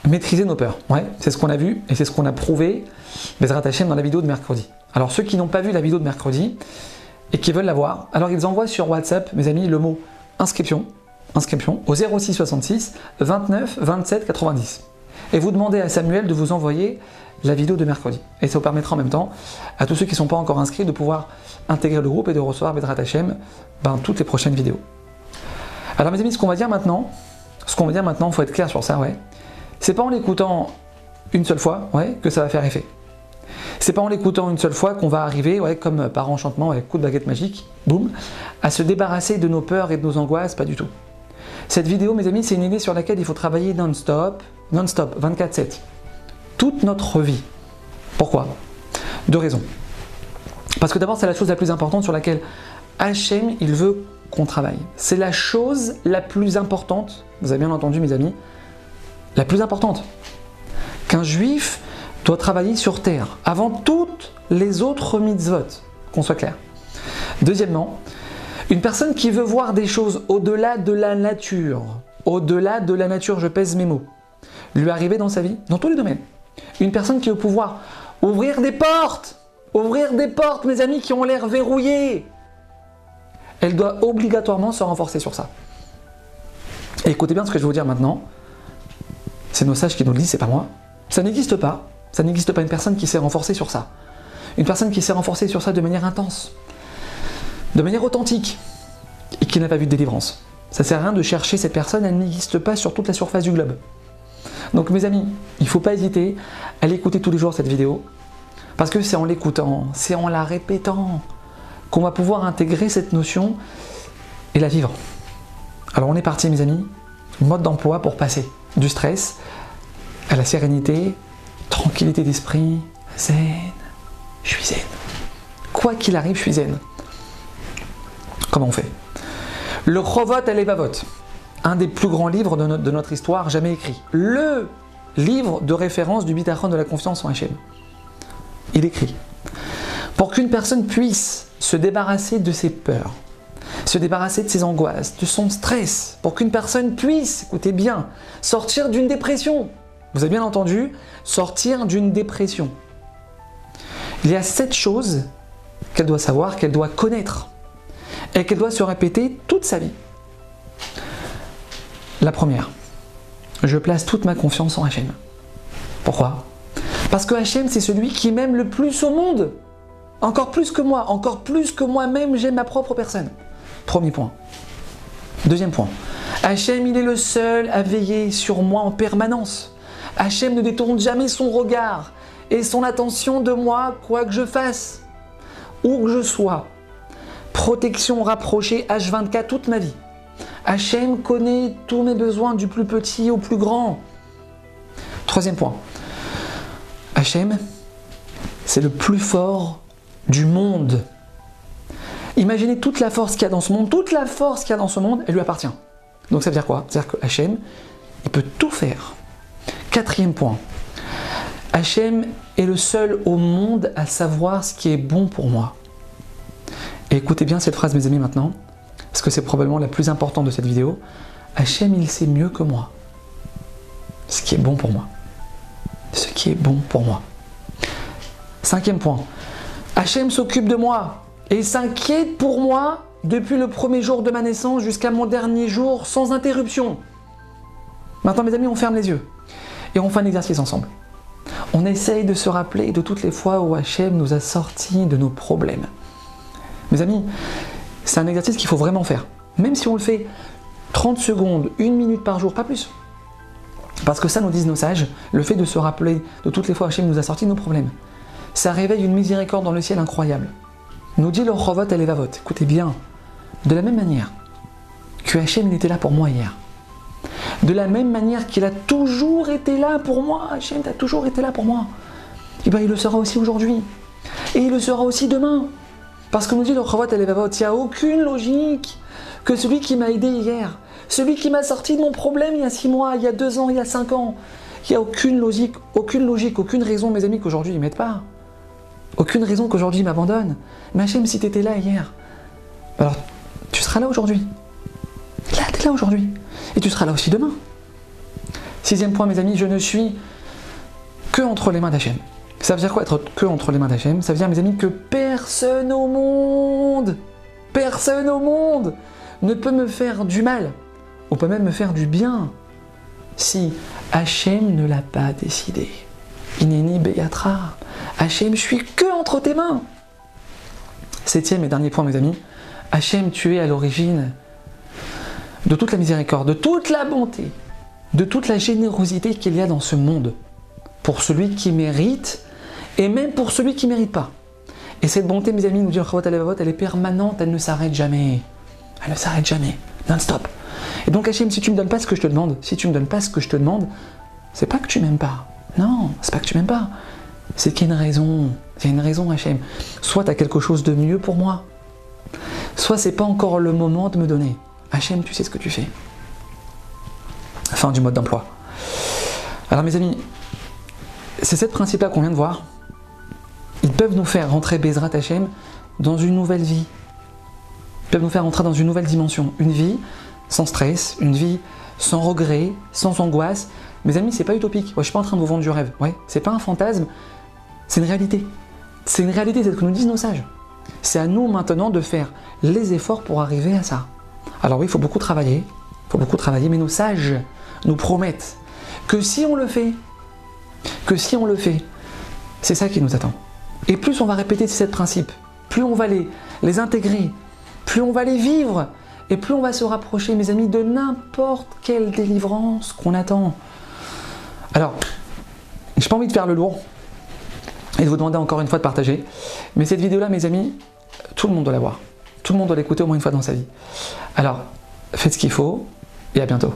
Maîtriser nos peurs, ouais, c'est ce qu'on a vu et c'est ce qu'on a prouvé Bezrat Hashem dans la vidéo de mercredi. Alors ceux qui n'ont pas vu la vidéo de mercredi et qui veulent la voir, alors ils envoient sur WhatsApp, mes amis, le mot inscription au 06 66 29 27 90. Et vous demandez à Samuel de vous envoyer la vidéo de mercredi. Et ça vous permettra en même temps à tous ceux qui ne sont pas encore inscrits de pouvoir intégrer le groupe et de recevoir Bezrat Hashem toutes les prochaines vidéos. Alors mes amis, ce qu'on va dire maintenant, il faut être clair sur ça, ouais. C'est pas en l'écoutant une seule fois, ouais, que ça va faire effet. C'est pas en l'écoutant une seule fois qu'on va arriver, ouais, comme par enchantement, avec coup de baguette magique, boum, à se débarrasser de nos peurs et de nos angoisses, pas du tout. Cette vidéo, mes amis, c'est une idée sur laquelle il faut travailler non-stop, 24/7, toute notre vie. Pourquoi? Deux raisons. Parce que d'abord, c'est la chose la plus importante sur laquelle Hachem, il veut qu'on travaille. C'est la chose la plus importante, vous avez bien entendu mes amis, la plus importante, qu'un juif doit travailler sur terre, avant toutes les autres mitzvot, qu'on soit clair. Deuxièmement, une personne qui veut voir des choses au-delà de la nature, je pèse mes mots, lui arriver dans sa vie, dans tous les domaines. Une personne qui veut pouvoir ouvrir des portes, mes amis, qui ont l'air verrouillées, elle doit obligatoirement se renforcer sur ça. Et écoutez bien ce que je vais vous dire maintenant, c'est nos sages qui nous le disent, c'est pas moi. Ça n'existe pas une personne qui s'est renforcée sur ça. Une personne qui s'est renforcée sur ça de manière intense, de manière authentique, et qui n'a pas vu de délivrance. Ça sert à rien de chercher cette personne, elle n'existe pas sur toute la surface du globe. Donc mes amis, il ne faut pas hésiter à l'écouter tous les jours cette vidéo, parce que c'est en l'écoutant, c'est en la répétant, qu'on va pouvoir intégrer cette notion et la vivre. Alors on est parti mes amis, mode d'emploi pour passer du stress à la sérénité, tranquillité d'esprit, zen, je suis zen. Quoi qu'il arrive, je suis zen. Comment on fait? Le Chovot Halevavot, un des plus grands livres de notre histoire jamais écrit. Le livre de référence du bitachon de la confiance en Hachem. Il écrit: pour qu'une personne puisse se débarrasser de ses peurs, se débarrasser de ses angoisses, de son stress, pour qu'une personne puisse, écoutez bien, sortir d'une dépression. Vous avez bien entendu, sortir d'une dépression. Il y a 7 choses qu'elle doit savoir, qu'elle doit connaître, et qu'elle doit se répéter toute sa vie. La première, je place toute ma confiance en Hachem. Pourquoi? Parce que Hachem, c'est celui qui m'aime le plus au monde. Encore plus que moi, encore plus que moi-même, j'aime ma propre personne. Premier point. Deuxième point. Hachem, il est le seul à veiller sur moi en permanence. Hachem ne détourne jamais son regard et son attention de moi, quoi que je fasse, où que je sois. Protection rapprochée H24 toute ma vie. Hachem connaît tous mes besoins du plus petit au plus grand. Troisième point. Hachem, c'est le plus fort du monde. Imaginez toute la force qu'il y a dans ce monde, toute la force qu'il y a dans ce monde, elle lui appartient. Donc ça veut dire quoi? C'est-à-dire que Hachem, il peut tout faire. Quatrième point. Hachem est le seul au monde à savoir ce qui est bon pour moi. Et écoutez bien cette phrase mes amis maintenant, parce que c'est probablement la plus importante de cette vidéo. Hachem, il sait mieux que moi ce qui est bon pour moi. Ce qui est bon pour moi. Cinquième point. Hachem s'occupe de moi et s'inquiète pour moi depuis le premier jour de ma naissance jusqu'à mon dernier jour sans interruption. Maintenant mes amis, on ferme les yeux et on fait un exercice ensemble. On essaye de se rappeler de toutes les fois où Hachem nous a sortis de nos problèmes. Mes amis, c'est un exercice qu'il faut vraiment faire. Même si on le fait 30 secondes, 1 minute par jour, pas plus. Parce que ça nous disent nos sages, le fait de se rappeler de toutes les fois où Hachem nous a sortis de nos problèmes, ça réveille une miséricorde dans le ciel incroyable. Nous dit le Chovot Halevavot, écoutez bien, de la même manière que Hachem il était là pour moi hier, de la même manière qu'il a toujours été là pour moi, Hachem a toujours été là pour moi, et bien il le sera aussi aujourd'hui, et il le sera aussi demain. Parce que nous dit le Chovot Halevavot, il n'y a aucune logique que celui qui m'a aidé hier, celui qui m'a sorti de mon problème il y a 6 mois, il y a 2 ans, il y a 5 ans, il n'y a aucune logique, aucune raison mes amis qu'aujourd'hui il ne m'aide pas. Aucune raison qu'aujourd'hui il m'abandonne. Mais Hachem, si tu étais là hier, alors tu seras là aujourd'hui. Là, tu es là aujourd'hui. Et tu seras là aussi demain. Sixième point, mes amis, je ne suis que entre les mains d'Hachem. Ça veut dire quoi être que entre les mains d'Hachem? Ça veut dire, mes amis, que personne au monde ne peut me faire du mal, ou peut même me faire du bien, si Hachem ne l'a pas décidé. Ineni Beyatra. Hachem, je suis que entre tes mains. Septième et dernier point, mes amis. Hachem, tu es à l'origine de toute la miséricorde, de toute la bonté, de toute la générosité qu'il y a dans ce monde, pour celui qui mérite et même pour celui qui ne mérite pas. Et cette bonté, mes amis, nous dit le Chavot Alevavot, elle est permanente, elle ne s'arrête jamais. Elle ne s'arrête jamais, non-stop. Et donc Hachem, si tu ne me donnes pas ce que je te demande, c'est pas que tu m'aimes pas. Non, c'est pas que tu m'aimes pas. C'est qu'il y a une raison. Il y a une raison, Hachem. Soit tu as quelque chose de mieux pour moi, soit c'est pas encore le moment de me donner. Hachem, tu sais ce que tu fais. Fin du mode d'emploi. Alors mes amis, c'est ce principe-là qu'on vient de voir. Ils peuvent nous faire rentrer Bezrat Hachem dans une nouvelle vie. Ils peuvent nous faire rentrer dans une nouvelle dimension. Une vie sans stress, une vie sans regret, sans angoisse. Mes amis, c'est pas utopique. Ouais, je suis pas en train de vous vendre du rêve. Ouais, c'est pas un fantasme, c'est une réalité. C'est une réalité, c'est ce que nous disent nos sages. C'est à nous maintenant de faire les efforts pour arriver à ça. Alors oui, il faut beaucoup travailler, mais nos sages nous promettent que si on le fait, c'est ça qui nous attend. Et plus on va répéter ces 7 principes, plus on va les intégrer, plus on va les vivre, et plus on va se rapprocher, mes amis, de n'importe quelle délivrance qu'on attend. Alors, j'ai pas envie de faire le lourd et de vous demander encore une fois de partager, mais cette vidéo-là, mes amis, tout le monde doit la voir. Tout le monde doit l'écouter au moins une fois dans sa vie. Alors, faites ce qu'il faut et à bientôt.